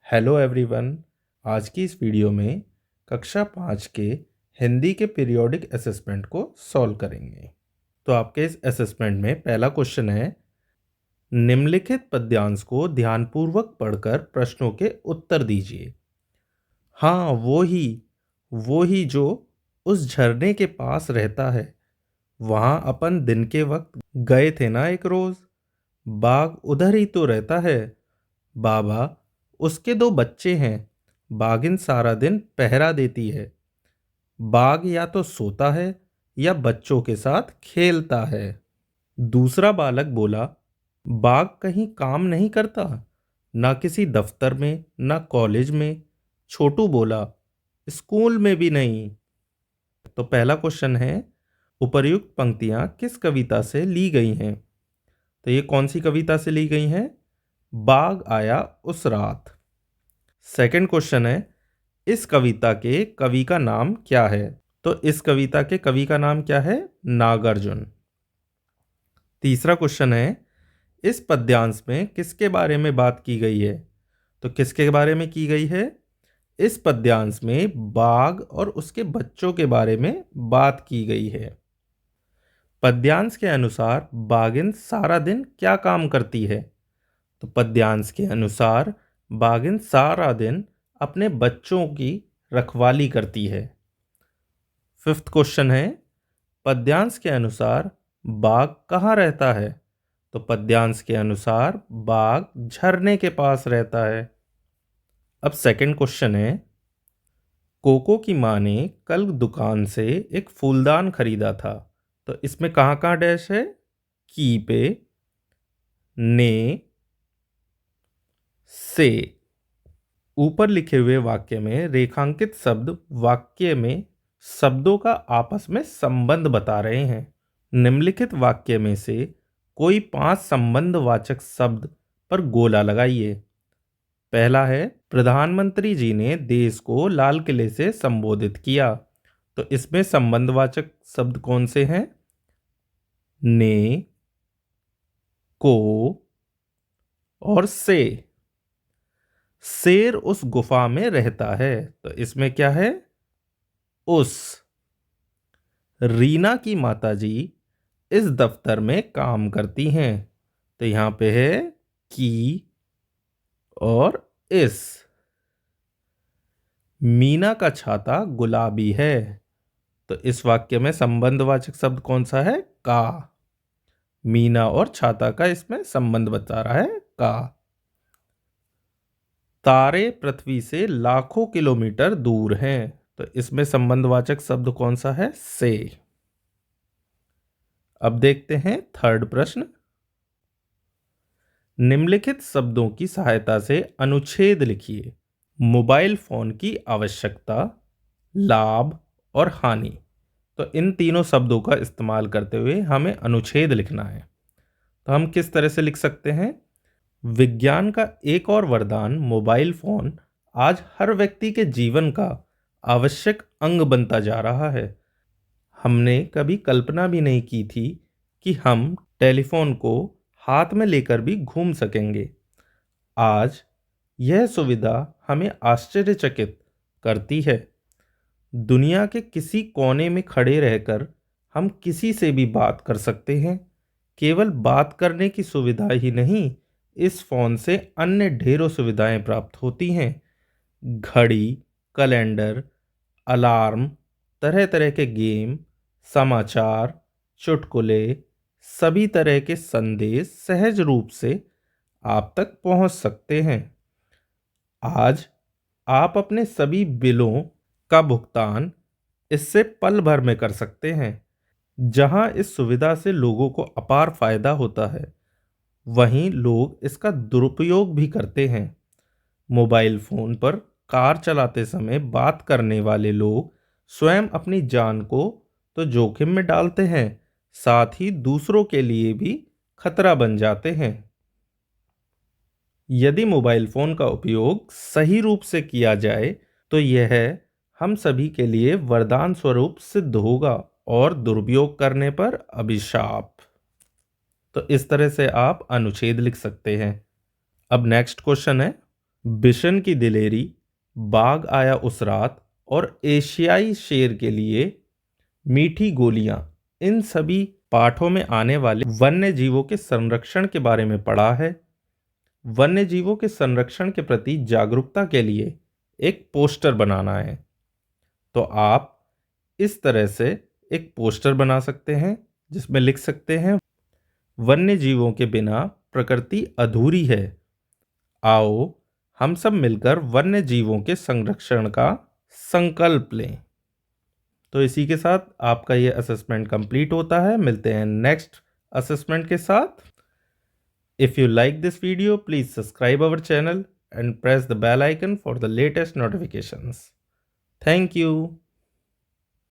Hello everyone. आज की इस वीडियो में कक्षा 5 के हिंदी के पीरियोडिक असेसमेंट को सॉल्व करेंगे। तो आपके इस असेसमेंट में पहला क्वेश्चन है, निम्नलिखित पद्यांश को ध्यानपूर्वक पढ़कर प्रश्नों के उत्तर दीजिए। हाँ, वो ही जो उस झरने के पास रहता है, वहाँ अपन दिन के वक्त गए थे ना एक रोज। बाघ उधर ही तो रहता है बाबा, उसके 2 बच्चे हैं। बाघिन सारा दिन पहरा देती है। बाघ या तो सोता है या बच्चों के साथ खेलता है। दूसरा बालक बोला, बाघ कहीं काम नहीं करता, ना किसी दफ्तर में ना कॉलेज में। छोटू बोला, स्कूल में भी नहीं। तो पहला क्वेश्चन है, उपर्युक्त पंक्तियां किस कविता से ली गई हैं? तो ये कौन सी कविता से ली गई हैं? बाघ आया उस रात। सेकंड क्वेश्चन है, इस कविता के कवि का नाम क्या है? तो इस कविता के कवि का नाम क्या है? नागार्जुन। तीसरा क्वेश्चन है, इस पद्यांश में किसके बारे में बात की गई है? तो किसके बारे में की गई है? इस पद्यांश में बाघ और उसके बच्चों के बारे में बात की गई है। पद्यांश के अनुसार बाघिन सारा दिन क्या काम करती है? तो पद्यांश के अनुसार बाघिन सारा दिन अपने बच्चों की रखवाली करती है। फिफ्थ क्वेश्चन है, पद्यांश के अनुसार बाघ कहाँ रहता है? तो पद्यांश के अनुसार बाघ झरने के पास रहता है। अब सेकंड क्वेश्चन है, कोको की माँ ने कल दुकान से एक फूलदान खरीदा था। तो इसमें कहाँ कहाँ डैश है? की पे, ने, से। ऊपर लिखे हुए वाक्य में रेखांकित शब्द वाक्य में शब्दों का आपस में संबंध बता रहे हैं। निम्नलिखित वाक्य में से कोई 5 संबंधवाचक शब्द पर गोला लगाइए। पहला है, प्रधानमंत्री जी ने देश को लाल किले से संबोधित किया। तो इसमें संबंधवाचक शब्द कौन से हैं? ने, को और से। शेर उस गुफा में रहता है। तो इसमें क्या है? उस। रीना की माताजी इस दफ्तर में काम करती हैं। तो यहां पे है की और इस। मीना का छाता गुलाबी है। तो इस वाक्य में संबंधवाचक शब्द कौन सा है? का। मीना और छाता का इसमें संबंध बता रहा है का। तारे पृथ्वी से लाखों किलोमीटर दूर हैं। तो इसमें संबंधवाचक शब्द कौन सा है? से। अब देखते हैं थर्ड प्रश्न। निम्नलिखित शब्दों की सहायता से अनुच्छेद लिखिए। मोबाइल फोन की आवश्यकता, लाभ और हानि। तो इन तीनों शब्दों का इस्तेमाल करते हुए हमें अनुच्छेद लिखना है। तो हम किस तरह से लिख सकते हैं? विज्ञान का एक और वरदान मोबाइल फोन आज हर व्यक्ति के जीवन का आवश्यक अंग बनता जा रहा है। हमने कभी कल्पना भी नहीं की थी कि हम टेलीफोन को हाथ में लेकर भी घूम सकेंगे। आज यह सुविधा हमें आश्चर्यचकित करती है। दुनिया के किसी कोने में खड़े रहकर हम किसी से भी बात कर सकते हैं। केवल बात करने की सुविधा ही नहीं, इस फोन से अन्य ढेरों सुविधाएं प्राप्त होती हैं। घड़ी, कैलेंडर, अलार्म, तरह तरह के गेम, समाचार, चुटकुले, सभी तरह के संदेश सहज रूप से आप तक पहुंच सकते हैं। आज आप अपने सभी बिलों का भुगतान इससे पल भर में कर सकते हैं। जहां इस सुविधा से लोगों को अपार फायदा होता है, वहीं लोग इसका दुरुपयोग भी करते हैं। मोबाइल फोन पर कार चलाते समय बात करने वाले लोग स्वयं अपनी जान को तो जोखिम में डालते हैं, साथ ही दूसरों के लिए भी खतरा बन जाते हैं। यदि मोबाइल फोन का उपयोग सही रूप से किया जाए तो यह हम सभी के लिए वरदान स्वरूप सिद्ध होगा और दुरुपयोग करने पर अभिशाप। तो इस तरह से आप अनुच्छेद लिख सकते हैं। अब नेक्स्ट क्वेश्चन है, बिशन की दिलेरी, बाघ आया उस रात और एशियाई शेर के लिए मीठी गोलियां, इन सभी पाठों में आने वाले वन्य जीवों के संरक्षण के बारे में पढ़ा है। वन्य जीवों के संरक्षण के प्रति जागरूकता के लिए एक पोस्टर बनाना है। तो आप इस तरह से एक पोस्टर बना सकते हैं जिसमें लिख सकते हैं, वन्य जीवों के बिना प्रकृति अधूरी है। आओ हम सब मिलकर वन्य जीवों के संरक्षण का संकल्प लें। तो इसी के साथ आपका ये असेसमेंट कंप्लीट होता है। मिलते हैं नेक्स्ट असेसमेंट के साथ। If you like this video, please subscribe our channel and press the bell icon for the latest notifications. Thank you.